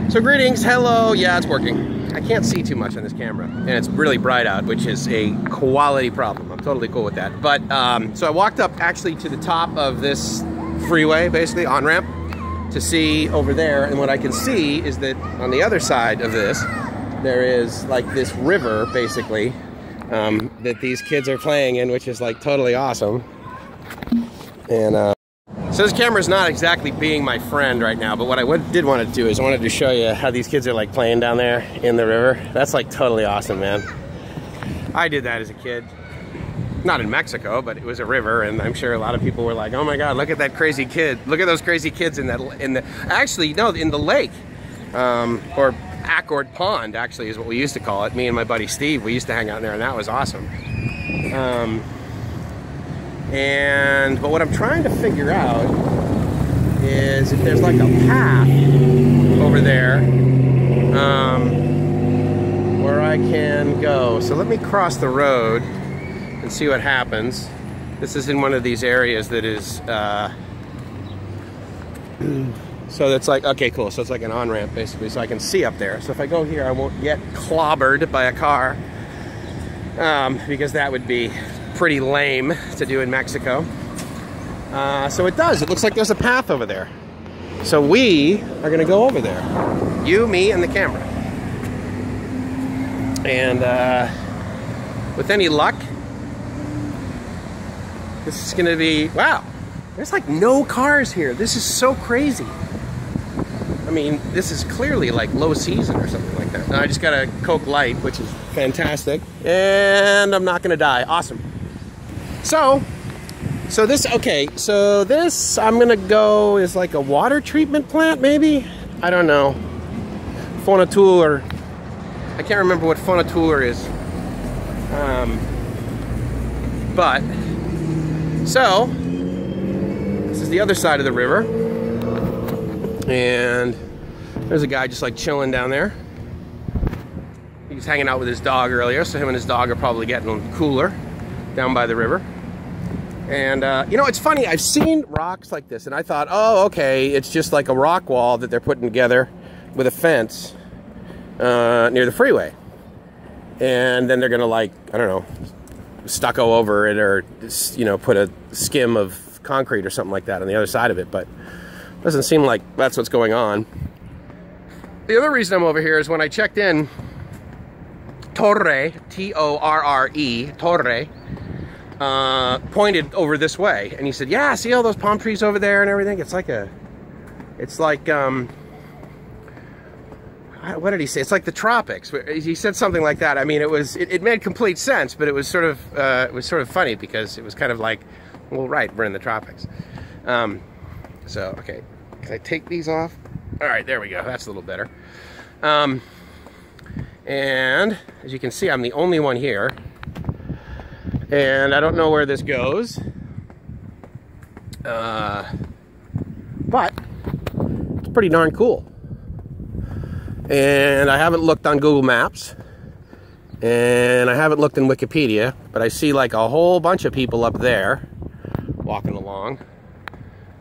So greetings, hello, yeah, it's working. I can't see too much on this camera, and it's really bright out, which is a quality problem. I'm totally cool with that. But, so I walked up actually to the top of this freeway, basically, on-ramp, to see over there, and what I can see is that on the other side of this, there is like this river, basically, that these kids are playing in, which is like totally awesome. And, so this camera's not exactly being my friend right now, but what I did want to do is I wanted to show you how these kids are like playing down there in the river. That's like totally awesome, man. I did that as a kid. Not in Mexico, but it was a river, and I'm sure a lot of people were like, oh my God, look at that crazy kid. Look at those crazy kids in the lake. Or Accord Pond, actually, is what we used to call it. Me and my buddy Steve, we used to hang out in there, and that was awesome. But what I'm trying to figure out is if there's like a path over there where I can go. So let me cross the road and see what happens. This is in one of these areas that is, so that's like, okay, cool. So it's like an on-ramp basically, so I can see up there. So if I go here, I won't get clobbered by a car, because that would be pretty lame to do in Mexico. So it does. It looks like there's a path over there. So we are going to go over there. You, me, and the camera. And with any luck, this is going to be... Wow! There's like no cars here. This is so crazy. I mean, this is clearly like low season or something like that. Now I just got a Coke Light, which is fantastic. And I'm not going to die. Awesome. So this, okay, so this, I'm gonna go, is like a water treatment plant, maybe? I don't know. FONATUR. I can't remember what FONATUR is. But, so, this is the other side of the river. And there's a guy just like chilling down there. He was hanging out with his dog earlier, so him and his dog are probably getting cooler down by the river. And, you know, it's funny, I've seen rocks like this, and I thought, oh, okay, it's just like a rock wall that they're putting together with a fence near the freeway. And then they're going to, like, I don't know, stucco over it or, you know, put a skim of concrete or something like that on the other side of it, but it doesn't seem like that's what's going on. The other reason I'm over here is when I checked in, Torre, T-O-R-R-E, Torre, pointed over this way, and he said, yeah, see all those palm trees over there and everything? It's like what did he say? It's like the tropics. He said something like that. I mean, it made complete sense, but it was sort of funny because it was kind of like, well, right, we're in the tropics. So, okay, can I take these off? All right, there we go. That's a little better. And as you can see, I'm the only one here. And I don't know where this goes, but it's pretty darn cool. And I haven't looked on Google Maps, and I haven't looked in Wikipedia, but I see like a whole bunch of people up there walking along.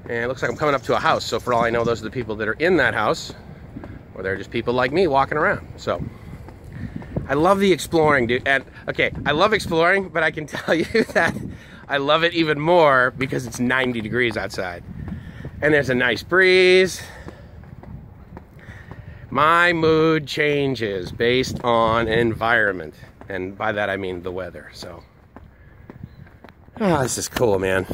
And it looks like I'm coming up to a house, so for all I know, those are the people that are in that house, or they're just people like me walking around. So I love the exploring, dude. And okay, I love exploring, but I can tell you that I love it even more because it's 90 degrees outside. And there's a nice breeze. My mood changes based on environment. And by that I mean the weather. So, oh, this is cool, man.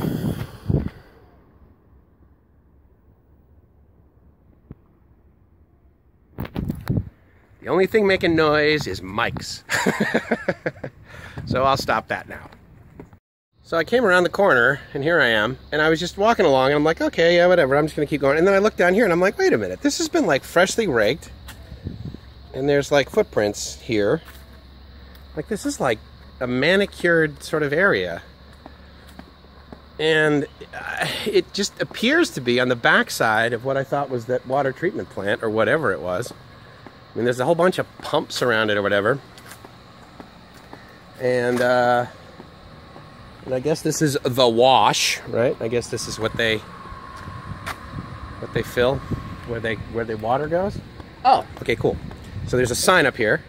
The only thing making noise is mics. So I'll stop that now. So I came around the corner, and here I am, and I was just walking along, and I'm like, okay, yeah, whatever, I'm just gonna keep going. And then I look down here, and I'm like, wait a minute, this has been like freshly raked, and there's like footprints here. Like this is like a manicured sort of area. And it just appears to be on the backside of what I thought was that water treatment plant, or whatever it was. I mean, there's a whole bunch of pumps around it or whatever. And I guess this is the wash, right? I guess this is what they fill, where the water goes. Oh, okay, cool. So there's a sign up here.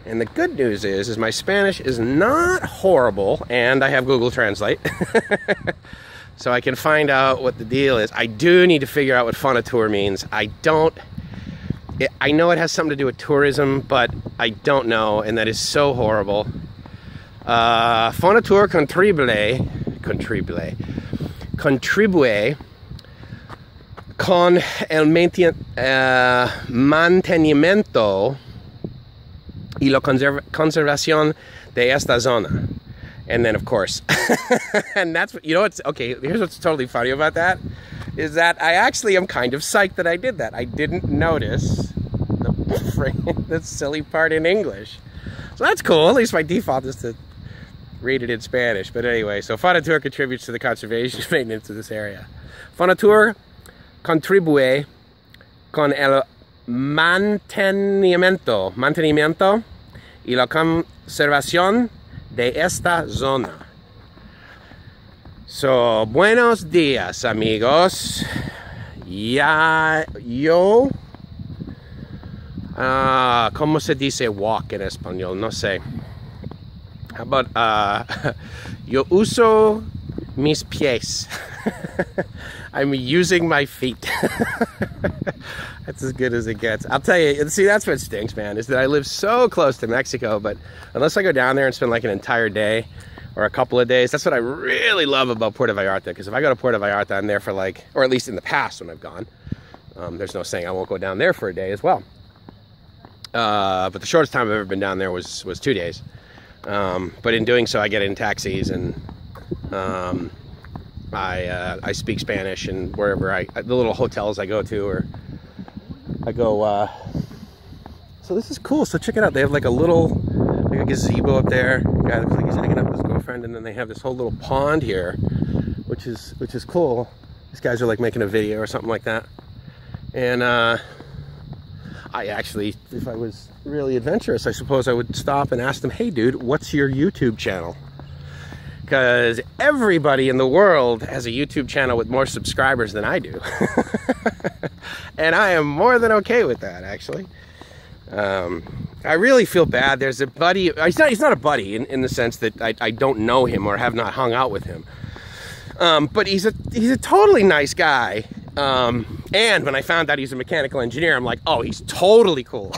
And the good news is my Spanish is not horrible, and I have Google Translate. So I can find out what the deal is. I do need to figure out what FONATUR means. I know it has something to do with tourism, but I don't know, and that is so horrible. FONATUR contribuye con el mantenimiento y la conservación de esta zona. And then, of course, and that's what, you know what's, okay, here's what's totally funny about that, is that I actually am kind of psyched that I did that. I didn't notice the silly part in English. So that's cool. At least my default is to read it in Spanish. But anyway, so FONATUR contributes to the conservation and maintenance of this area. FONATUR contribuye con el mantenimiento y la conservación de esta zona. So, buenos días, amigos. Yo, ¿cómo se dice walk en español? No sé. How about, yo uso mis pies. I'm using my feet. That's as good as it gets. I'll tell you, see, that's what stinks, man, is that I live so close to Mexico, but unless I go down there and spend like an entire day or a couple of days, that's what I really love about Puerto Vallarta, because if I go to Puerto Vallarta, I'm there for like, or at least in the past when I've gone, there's no saying I won't go down there for a day as well. But the shortest time I've ever been down there was 2 days. But in doing so, I get in taxis, and I speak Spanish, and wherever the little hotels I go to, or I go, so this is cool. So check it out. They have like a little, like a gazebo up there. Guy looks like he's hanging out with his girlfriend, and then they have this whole little pond here, which is cool. These guys are like making a video or something like that. And I actually, if I was really adventurous, I suppose I would stop and ask them, hey dude, what's your YouTube channel? Because everybody in the world has a YouTube channel with more subscribers than I do. And I am more than okay with that, actually. I really feel bad. There's a buddy, he's not a buddy in the sense that I don't know him or have not hung out with him. But he's a totally nice guy. And when I found out he's a mechanical engineer, I'm like, oh, he's totally cool.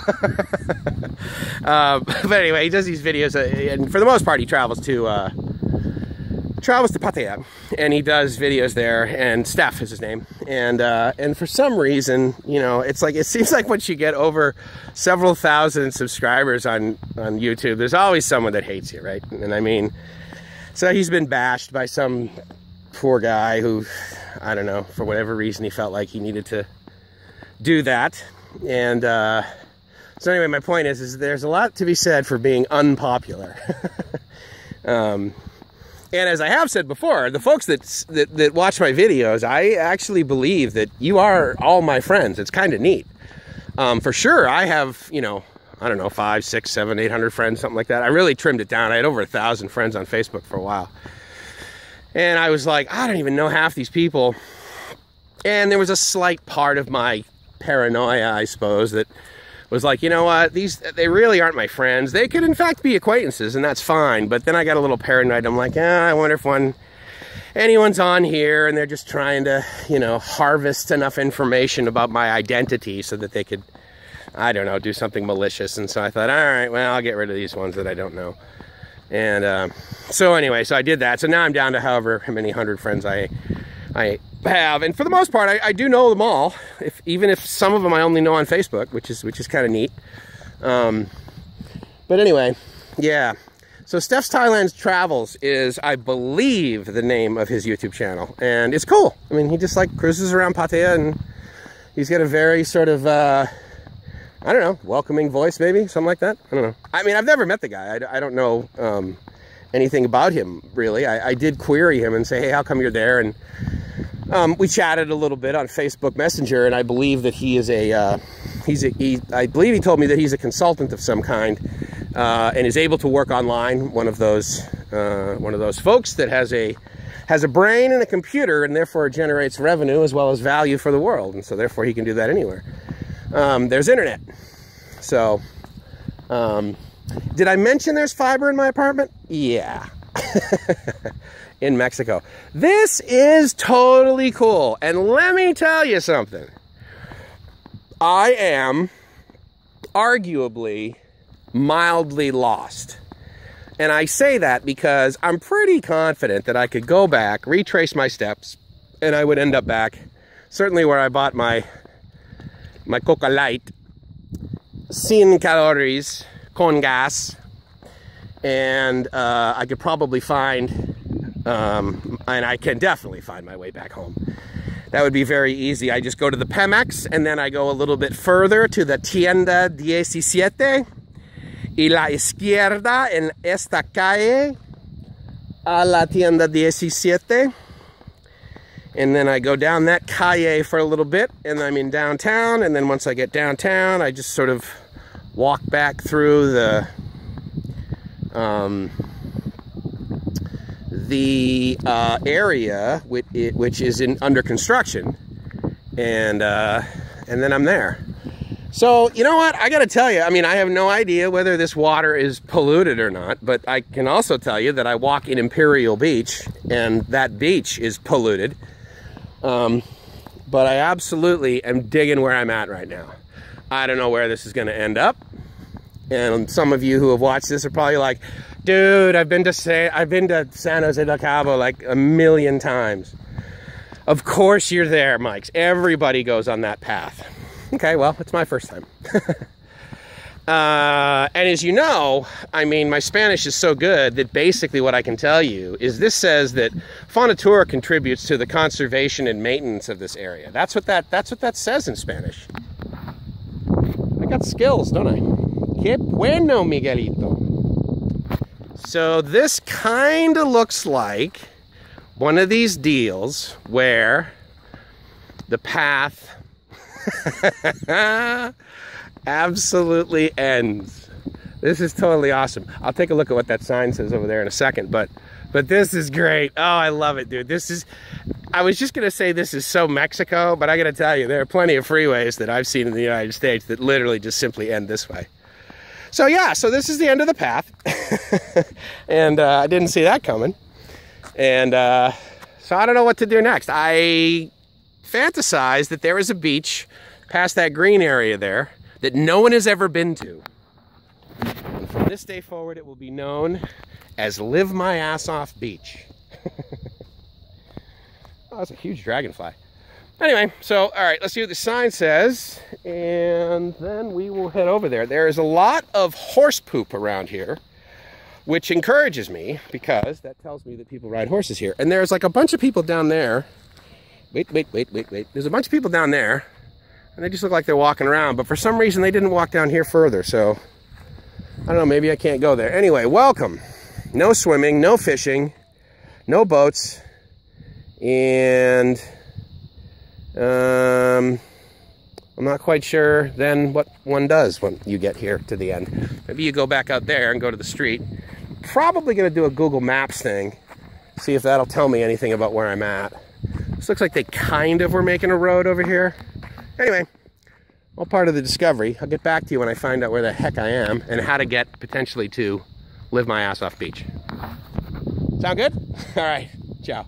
But anyway, he does these videos, and for the most part, he travels to Pattaya, and he does videos there, and Steph is his name, and for some reason, you know, it's like, it seems like once you get over several thousand subscribers on YouTube, there's always someone that hates you, right? And I mean, so he's been bashed by some poor guy who, I don't know, for whatever reason, he felt like he needed to do that. And so anyway, my point is there's a lot to be said for being unpopular. And as I have said before, the folks that watch my videos, I actually believe that you are all my friends. It's kind of neat. For sure, I have, you know, I don't know, 500, 600, 700, 800 friends, something like that. I really trimmed it down. I had over 1,000 friends on Facebook for a while. And I was like, I don't even know half these people. And there was a slight part of my paranoia, I suppose, that was like, you know what, they really aren't my friends. They could in fact be acquaintances, and that's fine. But then I got a little paranoid. I'm like, I wonder if anyone's on here and they're just trying to, you know, harvest enough information about my identity so that they could, I don't know, do something malicious. And so I thought, all right, well, I'll get rid of these ones that I don't know. And so anyway, so I did that. So now I'm down to however many 100 friends I have, and for the most part, I do know them all. Even if some of them I only know on Facebook, which is kind of neat. But anyway, yeah. So Steph's Thailand Travels is, I believe, the name of his YouTube channel, and it's cool. I mean, he just like cruises around Pattaya, and he's got a very sort of I don't know, welcoming voice, maybe something like that. I don't know. I mean, I've never met the guy. I don't know anything about him really. I did query him and say, hey, how come you're there? And we chatted a little bit on Facebook Messenger, and I believe that he is I believe he told me that he's a consultant of some kind, and is able to work online. One of those folks that has a brain and a computer, and therefore generates revenue as well as value for the world, and so therefore he can do that anywhere. there's internet. So, did I mention there's fiber in my apartment? Yeah. In Mexico. This is totally cool. And let me tell you something. I am arguably mildly lost. And I say that because I'm pretty confident that I could go back, retrace my steps, and I would end up back, certainly where I bought my Coca Light, sin calories, con gas, and I could probably find, and I can definitely find my way back home. That would be very easy. I just go to the Pemex, and then I go a little bit further to the Tienda 17, y la izquierda en esta calle a la Tienda 17. And then I go down that calle for a little bit, and I'm in downtown, and then once I get downtown, I just sort of walk back through the area which is under construction, and then I'm there. So, you know what? I gotta tell you, I mean, I have no idea whether this water is polluted or not, but I can also tell you that I walk in Imperial Beach, and that beach is polluted. But I absolutely am digging where I'm at right now. I don't know where this is gonna end up. And some of you who have watched this are probably like, dude, I've been to San Jose del Cabo like a million times. Of course you're there, Mike. Everybody goes on that path. Okay, well, it's my first time. And as you know, I mean, my Spanish is so good that basically what I can tell you is this says that FONATUR contributes to the conservation and maintenance of this area. That's what that says in Spanish. I got skills, don't I? Que bueno, Miguelito. So this kind of looks like one of these deals where the path absolutely ends. This is totally awesome. I'll take a look at what that sign says over there in a second, but this is great. Oh, I love it, dude. I was just gonna say this is so Mexico, but I gotta tell you, there are plenty of freeways that I've seen in the United States that literally just simply end this way. So yeah, so this is the end of the path. And I didn't see that coming. And so I don't know what to do next. I fantasize that there is a beach past that green area there that no one has ever been to. And from this day forward, it will be known as Live My Ass Off Beach. Oh, that's a huge dragonfly. Anyway, so, all right, let's see what the sign says, and then we will head over there. There is a lot of horse poop around here, which encourages me, because that tells me that people ride horses here. And there's like a bunch of people down there. Wait. There's a bunch of people down there, and they just look like they're walking around, but for some reason they didn't walk down here further, so I don't know, maybe I can't go there. Anyway, welcome. No swimming, no fishing, no boats, and I'm not quite sure then what one does when you get here to the end. Maybe you go back out there and go to the street. Probably going to do a Google Maps thing, see if that'll tell me anything about where I'm at. This looks like they kind of were making a road over here. Anyway, all part of the discovery. I'll get back to you when I find out where the heck I am and how to get potentially to Live My Ass Off Beach. Sound good? All right, ciao.